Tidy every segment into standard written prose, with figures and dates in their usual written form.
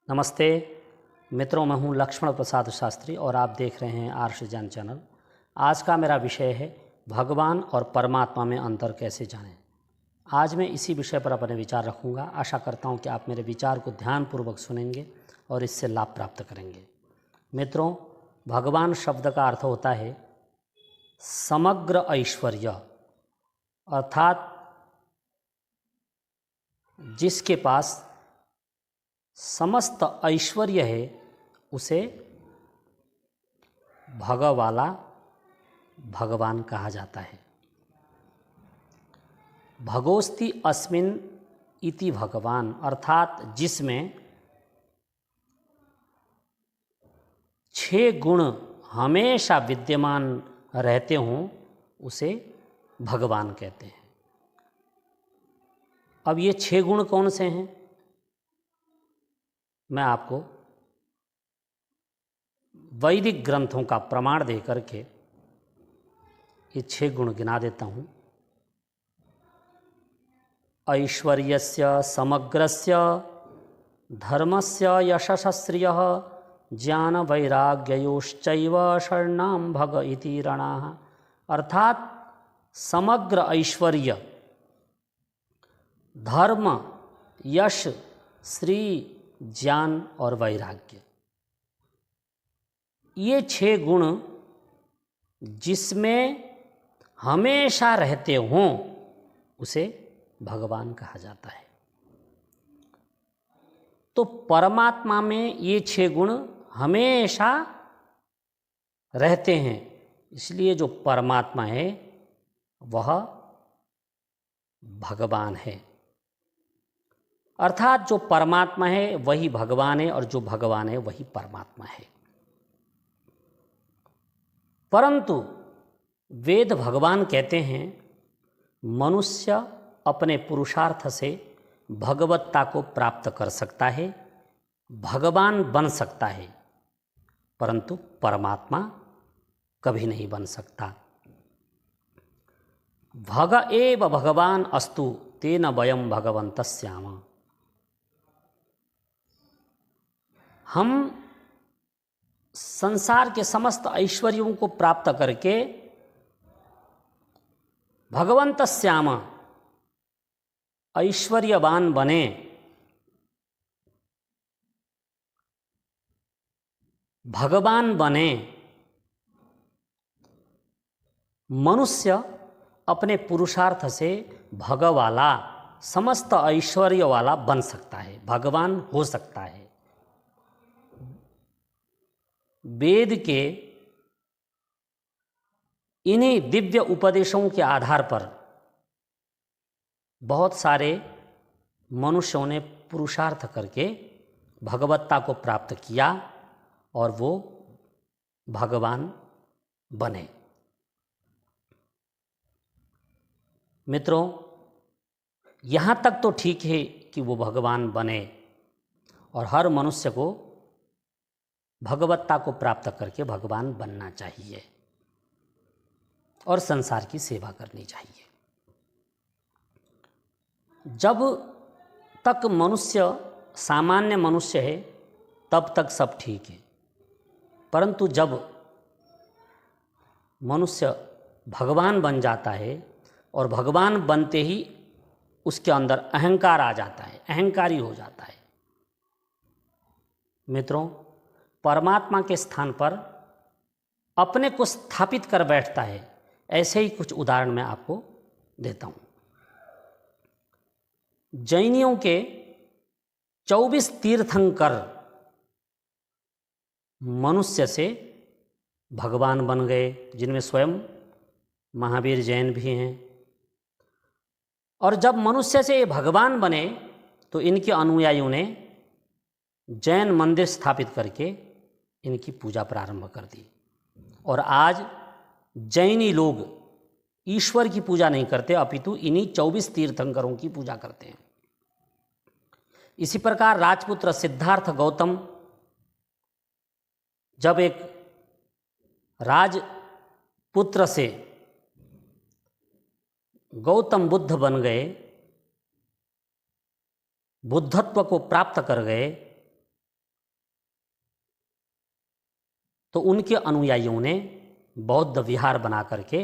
नमस्ते मित्रों, मैं हूं लक्ष्मण प्रसाद शास्त्री और आप देख रहे हैं आर्ष ज्ञान चैनल। आज का मेरा विषय है भगवान और परमात्मा में अंतर कैसे जानें। आज मैं इसी विषय पर अपने विचार रखूंगा। आशा करता हूं कि आप मेरे विचार को ध्यानपूर्वक सुनेंगे और इससे लाभ प्राप्त करेंगे। मित्रों, भगवान शब्द का अर्थ होता है समग्र ऐश्वर्य, अर्थात जिसके पास समस्त ऐश्वर्य है उसे भगवाला भगवान कहा जाता है। भगोस्ति अस्मिन् इति भगवान, अर्थात जिसमें 6 गुण हमेशा विद्यमान रहते हों उसे भगवान कहते हैं। अब ये 6 गुण कौन से हैं, मैं आपको वैदिक ग्रंथों का प्रमाण दे करके ये 6 गुण गिना देता हूँ। ऐश्वर्यस्य समग्रस्य धर्मस्य यशस्श्रियः ज्ञान वैराग्ययोश्चैव षण्णां भग इति रणः, अर्थात समग्र ऐश्वर्य, धर्म, यश, श्री, ज्ञान और वैराग्य, ये 6 गुण जिसमें हमेशा रहते हों उसे भगवान कहा जाता है। तो परमात्मा में ये 6 गुण हमेशा रहते हैं, इसलिए जो परमात्मा है वह भगवान है। अर्थात जो परमात्मा है वही भगवान है और जो भगवान है वही परमात्मा है। परंतु वेद भगवान कहते हैं मनुष्य अपने पुरुषार्थ से भगवत्ता को प्राप्त कर सकता है, भगवान बन सकता है, परंतु परमात्मा कभी नहीं बन सकता। भग एव भगवान अस्तु तेन वयं भगवन्तस्याम। हम संसार के समस्त ऐश्वर्यों को प्राप्त करके भगवन्तस्याम ऐश्वर्यवान बने, भगवान बने। मनुष्य अपने पुरुषार्थ से भगवाला, समस्त ऐश्वर्य वाला बन सकता है, भगवान हो सकता है। वेद के इन्हीं दिव्य उपदेशों के आधार पर बहुत सारे मनुष्यों ने पुरुषार्थ करके भगवत्ता को प्राप्त किया और वो भगवान बने। मित्रों, यहाँ तक तो ठीक है कि वो भगवान बने और हर मनुष्य को भगवत्ता को प्राप्त करके भगवान बनना चाहिए और संसार की सेवा करनी चाहिए। जब तक मनुष्य सामान्य मनुष्य है तब तक सब ठीक है, परंतु जब मनुष्य भगवान बन जाता है और भगवान बनते ही उसके अंदर अहंकार आ जाता है, अहंकारी हो जाता है। मित्रों, परमात्मा के स्थान पर अपने को स्थापित कर बैठता है। ऐसे ही कुछ उदाहरण मैं आपको देता हूँ। जैनियों के 24 तीर्थंकर मनुष्य से भगवान बन गए, जिनमें स्वयं महावीर जैन भी हैं। और जब मनुष्य से ये भगवान बने तो इनके अनुयायियों ने जैन मंदिर स्थापित करके इनकी पूजा प्रारंभ कर दी। और आज जैनी लोग ईश्वर की पूजा नहीं करते, अपितु इन्हीं 24 तीर्थंकरों की पूजा करते हैं। इसी प्रकार राजपुत्र सिद्धार्थ गौतम जब एक राजपुत्र से गौतम बुद्ध बन गए, बुद्धत्व को प्राप्त कर गए, तो उनके अनुयायियों ने बौद्ध विहार बना करके,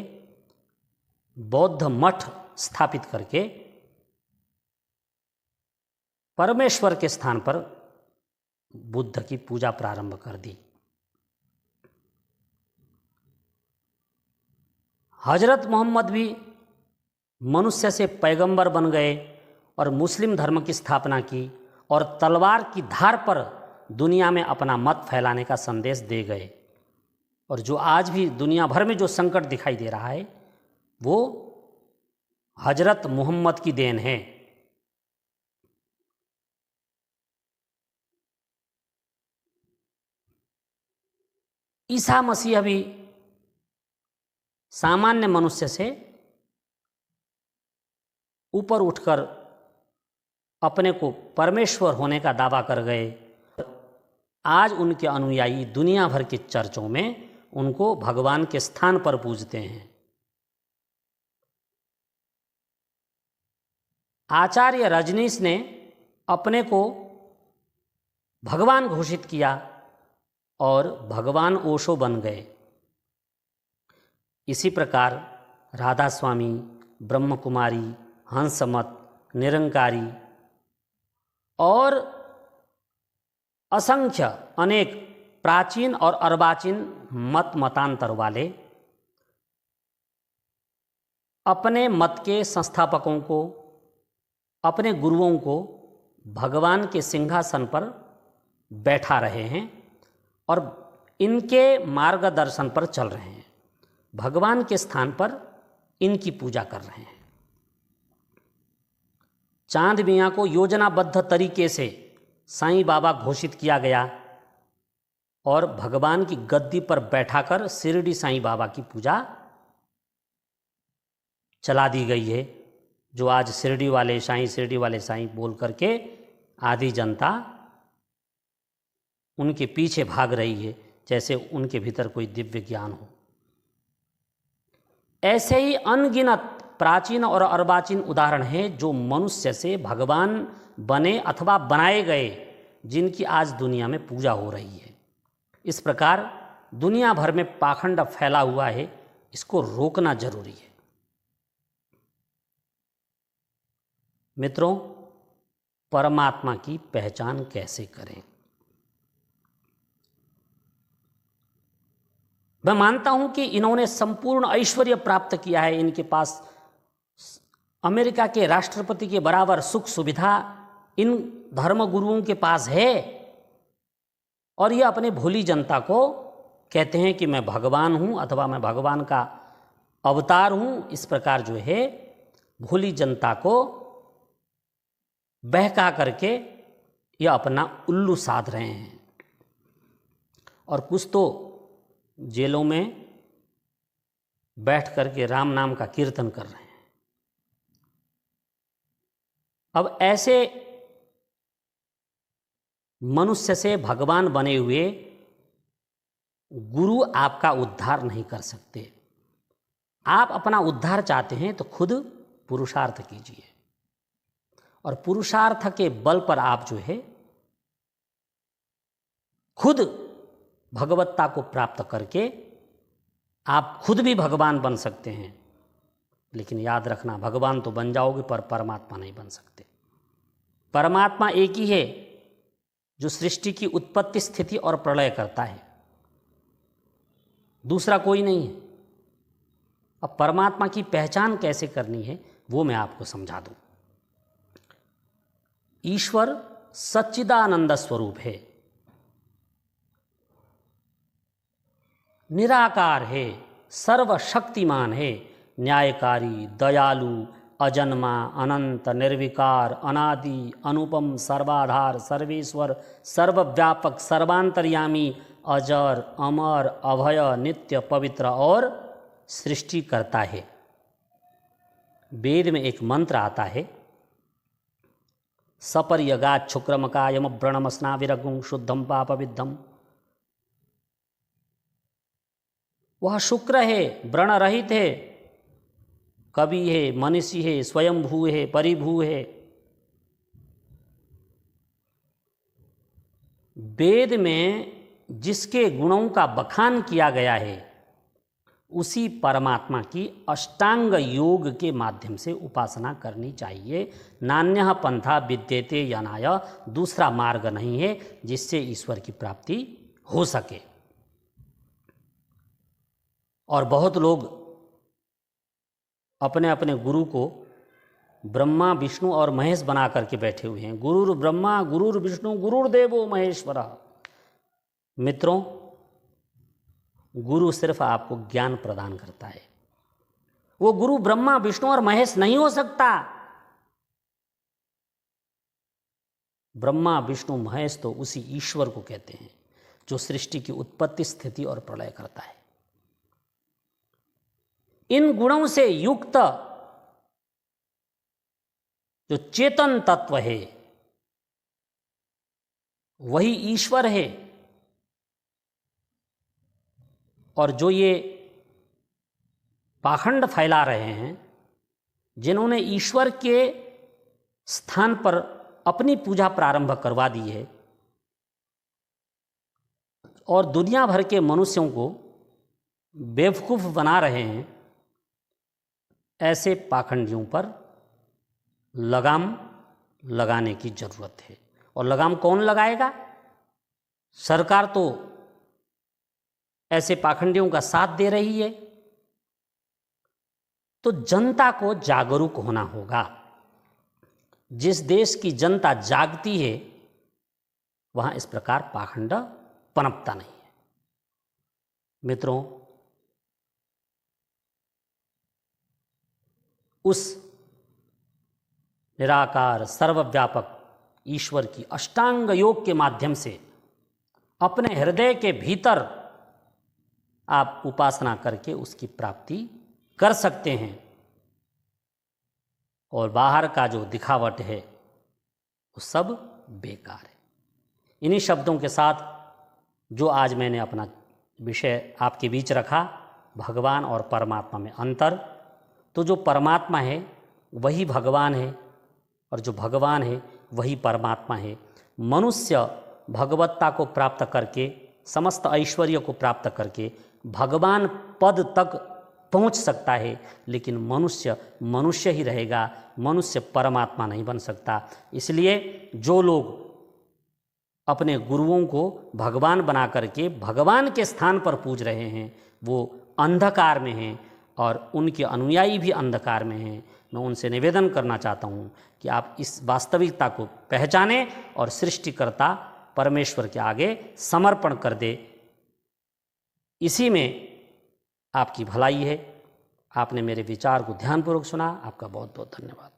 बौद्ध मठ स्थापित करके परमेश्वर के स्थान पर बुद्ध की पूजा प्रारंभ कर दी। हजरत मोहम्मद भी मनुष्य से पैगंबर बन गए और मुस्लिम धर्म की स्थापना की और तलवार की धार पर दुनिया में अपना मत फैलाने का संदेश दे गए। और जो आज भी दुनिया भर में जो संकट दिखाई दे रहा है वो हजरत मोहम्मद की देन है। ईसा मसीह भी सामान्य मनुष्य से ऊपर उठकर अपने को परमेश्वर होने का दावा कर गए। आज उनके अनुयायी दुनिया भर के चर्चों में उनको भगवान के स्थान पर पूजते हैं। आचार्य रजनीश ने अपने को भगवान घोषित किया और भगवान ओशो बन गए। इसी प्रकार राधा स्वामी, ब्रह्म कुमारी, हंसमत, निरंकारी और असंख्य अनेक प्राचीन और अर्वाचीन मत मतांतर वाले अपने मत के संस्थापकों को, अपने गुरुओं को भगवान के सिंहासन पर बैठा रहे हैं और इनके मार्गदर्शन पर चल रहे हैं, भगवान के स्थान पर इनकी पूजा कर रहे हैं। चांद मियाँ को योजनाबद्ध तरीके से साईं बाबा घोषित किया गया और भगवान की गद्दी पर बैठाकर शिरडी साईं बाबा की पूजा चला दी गई है, जो आज शिरडी वाले साईं बोल करके आधी जनता उनके पीछे भाग रही है, जैसे उनके भीतर कोई दिव्य ज्ञान हो। ऐसे ही अनगिनत प्राचीन और अर्वाचीन उदाहरण हैं जो मनुष्य से भगवान बने अथवा बनाए गए, जिनकी आज दुनिया में पूजा हो रही है। इस प्रकार दुनिया भर में पाखंड फैला हुआ है, इसको रोकना जरूरी है। मित्रों, परमात्मा की पहचान कैसे करें? मैं मानता हूं कि इन्होंने संपूर्ण ऐश्वर्य प्राप्त किया है। इनके पास अमेरिका के राष्ट्रपति के बराबर सुख सुविधा इन धर्मगुरुओं के पास है और ये अपने भोली जनता को कहते हैं कि मैं भगवान हूं अथवा मैं भगवान का अवतार हूं। इस प्रकार जो है भोली जनता को बहका करके ये अपना उल्लू साध रहे हैं और कुछ तो जेलों में बैठ करके राम नाम का कीर्तन कर रहे हैं। अब ऐसे मनुष्य से भगवान बने हुए गुरु आपका उद्धार नहीं कर सकते। आप अपना उद्धार चाहते हैं तो खुद पुरुषार्थ कीजिए और पुरुषार्थ के बल पर आप जो है खुद भगवत्ता को प्राप्त करके आप खुद भी भगवान बन सकते हैं। लेकिन याद रखना, भगवान तो बन जाओगे पर परमात्मा नहीं बन सकते। परमात्मा एक ही है जो सृष्टि की उत्पत्ति, स्थिति और प्रलय करता है, दूसरा कोई नहीं है। अब परमात्मा की पहचान कैसे करनी है वो मैं आपको समझा दूं। ईश्वर सच्चिदानंद स्वरूप है, निराकार है, सर्वशक्तिमान है, न्यायकारी, दयालु, अजन्मा, अनंत, निर्विकार, अनादि, अनुपम, सर्वाधार, सर्वेश्वर, सर्वव्यापक, सर्वांतर्यामी, अजर, अमर, अभय, नित्य, पवित्र और सृष्टि करता है। वेद में एक मंत्र आता है, सपर्यगात शुक्रमकायम व्रणमस्नाविरगुं शुद्धम पापविद्धम। वह शुक्र है, व्रण रहित है, कवि है, मनीषी है, स्वयंभू है, परिभू है। वेद में जिसके गुणों का बखान किया गया है उसी परमात्मा की अष्टांग योग के माध्यम से उपासना करनी चाहिए। नान्यः पंथा विद्यते यनाय, दूसरा मार्ग नहीं है जिससे ईश्वर की प्राप्ति हो सके। और बहुत लोग अपने अपने गुरु को ब्रह्मा विष्णु और महेश बना करके बैठे हुए हैं। गुरुर् ब्रह्मा गुरुर् विष्णु गुरुर्देवो महेश्वरः। मित्रों, गुरु सिर्फ आपको ज्ञान प्रदान करता है। वो गुरु ब्रह्मा विष्णु और महेश नहीं हो सकता। ब्रह्मा विष्णु महेश तो उसी ईश्वर को कहते हैं जो सृष्टि की उत्पत्ति स्थिति और प्रलय करता है। इन गुणों से युक्त जो चेतन तत्व है वही ईश्वर है। और जो ये पाखंड फैला रहे हैं, जिन्होंने ईश्वर के स्थान पर अपनी पूजा प्रारंभ करवा दी है और दुनिया भर के मनुष्यों को बेवकूफ़ बना रहे हैं, ऐसे पाखंडियों पर लगाम लगाने की ज़रूरत है। और लगाम कौन लगाएगा? सरकार तो ऐसे पाखंडियों का साथ दे रही है। तो जनता को जागरूक होना होगा। जिस देश की जनता जागती है वहाँ इस प्रकार पाखंड पनपता नहीं है। मित्रों, उस निराकार सर्वव्यापक ईश्वर की अष्टांग योग के माध्यम से अपने हृदय के भीतर आप उपासना करके उसकी प्राप्ति कर सकते हैं। और बाहर का जो दिखावट है वो सब बेकार है। इन्हीं शब्दों के साथ जो आज मैंने अपना विषय आपके बीच रखा, भगवान और परमात्मा में अंतर, तो जो परमात्मा है वही भगवान है और जो भगवान है वही परमात्मा है। मनुष्य भगवत्ता को प्राप्त करके, समस्त ऐश्वर्य को प्राप्त करके भगवान पद तक पहुंच सकता है, लेकिन मनुष्य मनुष्य ही रहेगा, मनुष्य परमात्मा नहीं बन सकता। इसलिए जो लोग अपने गुरुओं को भगवान बना करके भगवान के स्थान पर पूज रहे हैं वो अंधकार में हैं और उनके अनुयायी भी अंधकार में हैं। मैं उनसे निवेदन करना चाहता हूँ कि आप इस वास्तविकता को पहचानें और सृष्टिकर्ता परमेश्वर के आगे समर्पण कर दे। इसी में आपकी भलाई है। आपने मेरे विचार को ध्यानपूर्वक सुना। आपका बहुत बहुत धन्यवाद।